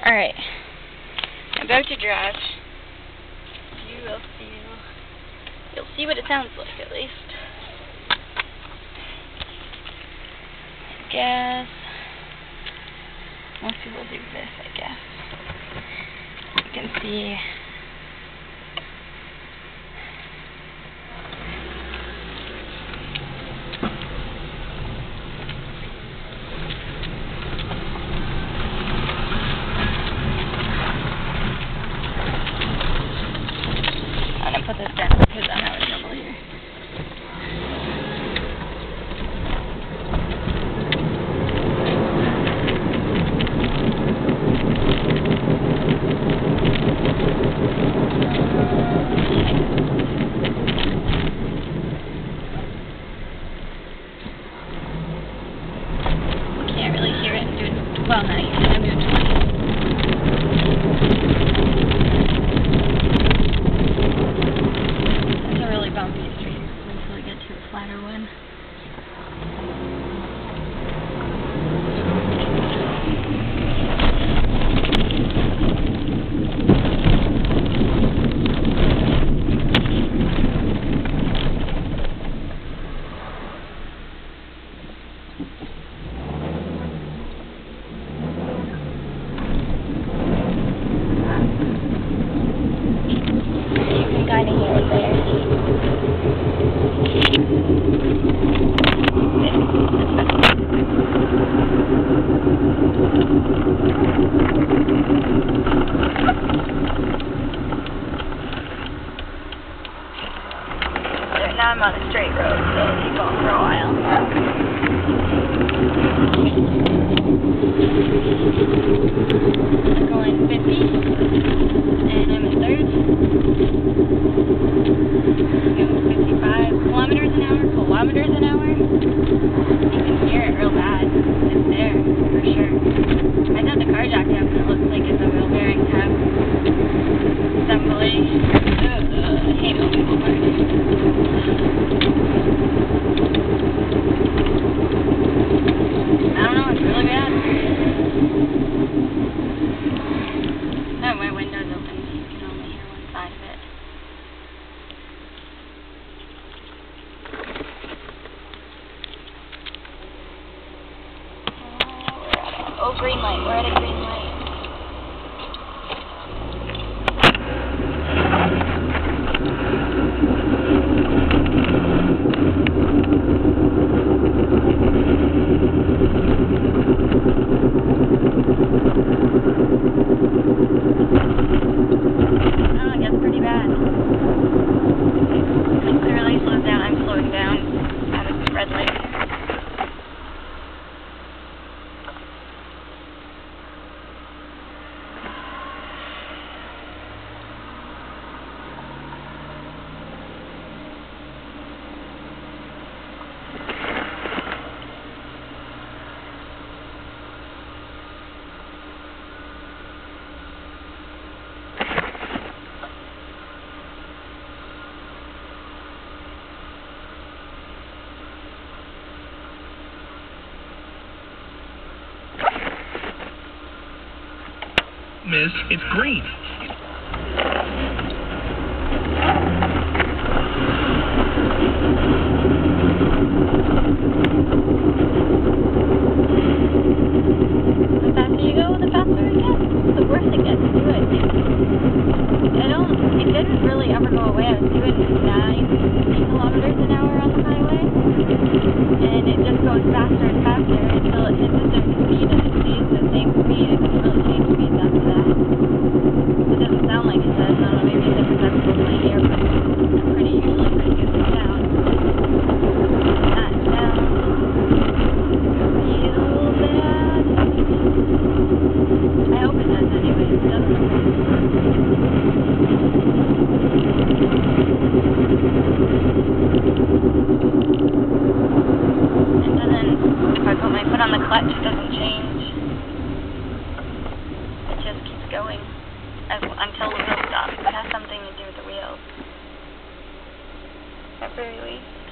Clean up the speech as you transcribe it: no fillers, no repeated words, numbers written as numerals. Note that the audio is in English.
Alright. About to drive. You'll see what it sounds like, at least. I guess most people do this, I guess. You can see put this down because I'm having trouble here. Can't really hear it. I'm doing, well, not even. I'm doing 20. Bumpy street until we get to a flatter one. You can kind of hear it there. Now I'm on a straight road, so it'll keep going for a while. I'm going 50, and I'm in third. Going 55 kilometers an hour. You can hear it real bad. It's there, for sure. I thought the car jacked up, and it looks like it's a wheel bearing tab assembly. I hate old people parts. I don't know, it's really bad. No, my window's open. You can only hear one side of it. Oh, green light. We're at a green light. Oh, it gets pretty bad. It clearly slows down. I'm slowing down at a red light. Miss, it's green. The faster you go, the faster it gets. The worse it gets, too, I think. It didn't really ever go away. I was doing 9 kilometers an hour on the highway, and it just goes faster and faster until it hits a certain speed, and it stays the same speed. It doesn't really change speeds after that. It doesn't sound like it does. I don't know, maybe it's different decibels in my ear, but I'm usually pretty good with sound. That sounds real bad. I hope it does anyway. If it doesn't, if I put my foot on the clutch, it doesn't change. It just keeps going until the wheel stops. It has something to do with the wheels, at very least.